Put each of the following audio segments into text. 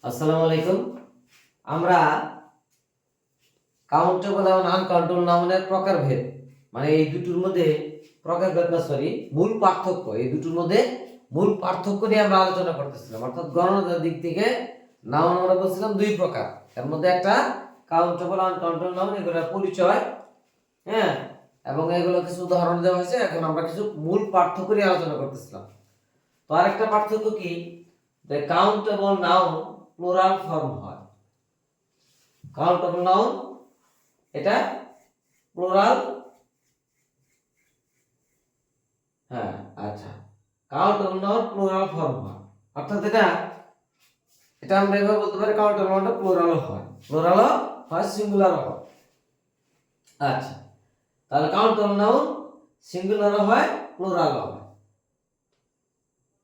আসসালামু আলাইকুম। আমরা কাউন্টেবল এবং আনকাউন্টেবল নাউনের প্রকারভেদ মানে এই দুটোর মধ্যে প্রকারভেদ না সরি মূল পার্থক্য, এই দুটোর মধ্যে মূল পার্থক্য নিয়ে আমরা আলোচনা করতেছিলাম। অর্থাৎ গণনার দিক থেকে নাউন আমরা বলছিলাম দুই প্রকার, এর মধ্যে একটা কাউন্টেবল আনকাউন্টেবল নাউন, এগুলোর পরিচয়, হ্যাঁ, এবং এগুলো কিছু উদাহরণ দেওয়া হয়েছে। এখন আমরা কিছু মূল পার্থক্য নিয়ে আলোচনা করতেছিলাম। তো আরেকটা পার্থক্য কি, যে কাউন্টেবল নাউন প্লুরাল ফর্ম হয়। কাউন্টেবল নাউন এটা প্লুরাল, হ্যাঁ আচ্ছা, কাউন্টেবল নাউন প্লুরাল ফর্ম হয়। অর্থাৎ এটা এটা আমরা এভাবে বলতে পারি, কাউন্টেবল নাউনটা প্লুরালও হয়, প্লুরালও হয়, সিঙ্গুলারও হয়। আচ্ছা, তাহলে কাউন্টেবল নাউন সিঙ্গুলারও হয়, প্লুরালও হয়।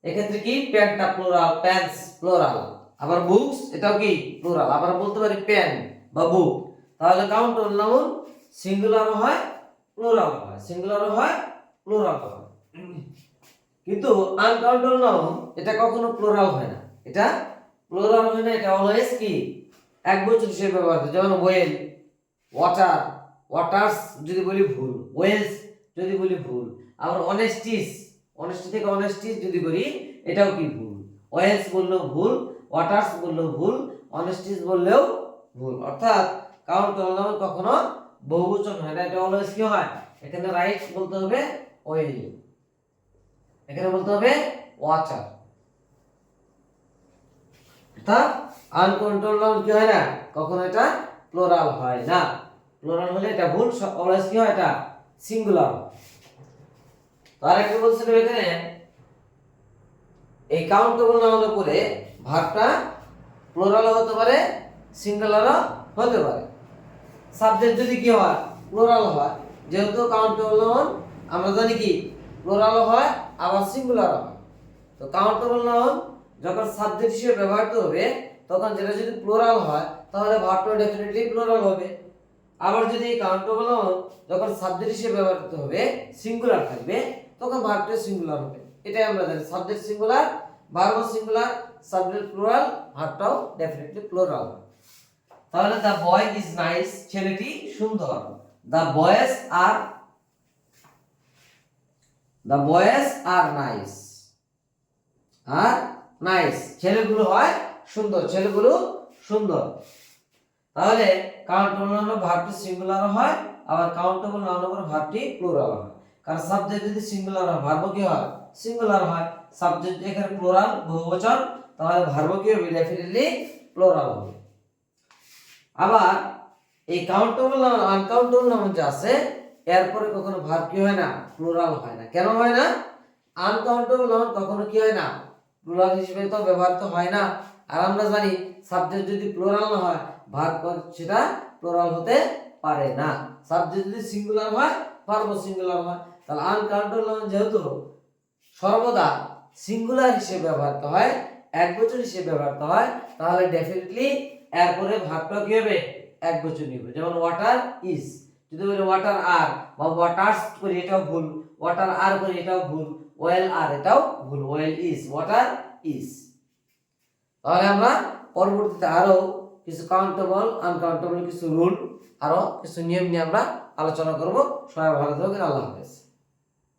এক্ষেত্রে কি, পেনটা প্লুরাল, পেন্স প্লুরাল, আবার বুকস এটাও কি প্লুরাল, আবার বলতে পারি পেন বা বুক। তাহলে কাউন্টেবল নাউন সিঙ্গুলারও হয়, প্লুরালও হয়, সিঙ্গুলারও হয়, প্লুরালও হয়। কিন্তু আনকাউন্টেবল নাউন এটা কখনো প্লুরাল হয় না, এটা প্লুরাল হয় না, এটা অলওয়েজ কি একবচন হিসেবে ব্যবহার হয়। যেমন ওয়েল, ওয়াটার, ওয়াটার্স যদি বলি ভুল, ওয়েলস যদি বলি ভুল, আবার অনেস্টিস, অনেস্টি থেকে অনেস্টিস যদি বলি এটাও কি ভুল। ওয়েলস বললেও ভুল, ওয়াটার্স বললেও ভুল, অনেস্টিস বললেও ভুল। অর্থাৎ কাউন্টেবল নাউন কখনো বহুবচন হয় না, এটা অলওয়েজ কি হয়, এখানে রাইট বলতে হবে ওয়েল, এখানে বলতে হবে ওয়াটার। অর্থাৎ আনকাউন্টেবল নাউন কি হয় না, কখনো এটা প্লুরাল হয় না। প্লুরাল হলে এটা ভুল, অলওয়েজ কি হয়, এটা সিঙ্গুলার। তো আরেকটা বলছিলাম এখানে, এই কাউন্টেবল নাউনের উপরে ভার্বটা প্লুরালও হতে পারে, সিঙ্গুলারও হতে পারে। সাবজেক্ট যদি কি হয়, প্লুরাল হয়, যেহেতু কাউন্টেবল নাউন আমরা জানি কি প্লুরালও হয় আবার সিঙ্গুলারও হয়। তো কাউন্টেবল নাউন যখন সাবজেক্ট হিসেবে ব্যবহৃত হবে, তখন যেটা যদি প্লুরাল হয় তাহলে ভার্বটা ডেফিনেটলি প্লুরাল হবে। আবার যদি কাউন্টেবল নাউন যখন সাবজেক্ট হিসেবে ব্যবহৃত হবে, সিঙ্গুলার থাকবে, তখন ভার্বটা সিঙ্গুলার হবে। এটাই আমরা জানি, subject singular, verb singular, subject plural, ভার্বটাও ডেফিনেটলি প্লুরাল। তাহলে দ্য বয় ইজ নাইস, ছেলেটি সুন্দর। The boys are nice, are nice ছেলেগুলো হয় সুন্দর, ছেলেগুলো সুন্দর। তাহলে কাউন্টেবল নাউনের ভার্বটি সিঙ্গুলার হয়, আবার কাউন্টেবল নাউনের ভার্বটি প্লুরাল হয়। কারণ সাবজেক্ট যদি সিঙ্গুলার হয়, ভার্ব কি হয়, সিঙ্গুলার হয়। সাবজেক্ট এখানে প্লুরাল, বহুবচন, তাহলে ভার্ব কি হবে, ডেফিনেটলি প্লুরাল হবে। আবার এই কাউন্টেবল নাউন আনকাউন্টেবল নাউন যে আছে, এরপরে কখনো ভার্ব কি হয় না, প্লুরাল হয় না। কেন হয় না, আনকাউন্টেবল নাউন কখনো কি হয় না, প্লুরাল হিসেবে তো ব্যবহৃত হয় না। আর আমরা জানি সাবজেক্ট যদি প্লুরাল না হয়, ভার্ব সেটা প্লুরাল হতে পারে না। সাবজেক্ট যদি সিঙ্গুলার হয়, ভার্ব সিঙ্গুলার হয়। তাহলে আনকাউন্টেবল নাউন যেহেতু সর্বদা সিঙ্গুলার হিসেবে ব্যবহৃত হয়, একবচন হিসেবে ব্যবহৃত হয়, তাহলে ডেফিনেটলি এরপরে ভার্বটা কি হবে, একবচনই হবে। যেমন ওয়াটার ইজ, যদি বলি ওয়াটার আর বা ওয়াটার্স করি এটাও ভুল, ওয়াটার আর করি এটাও ভুল, ওয়েল আর এটাও ভুল, ওয়েল ইজ, ওয়াটার ইজ। তাহলে আমরা পরবর্তীতে আরো কিছু কাউন্টেবল আনকাউন্টেবল কিছু রুল, আরো কিছু নিয়ম নিয়ে আমরা আলোচনা করব। সবাই ভালো থাকবেন, আল্লাহ হাফেজ।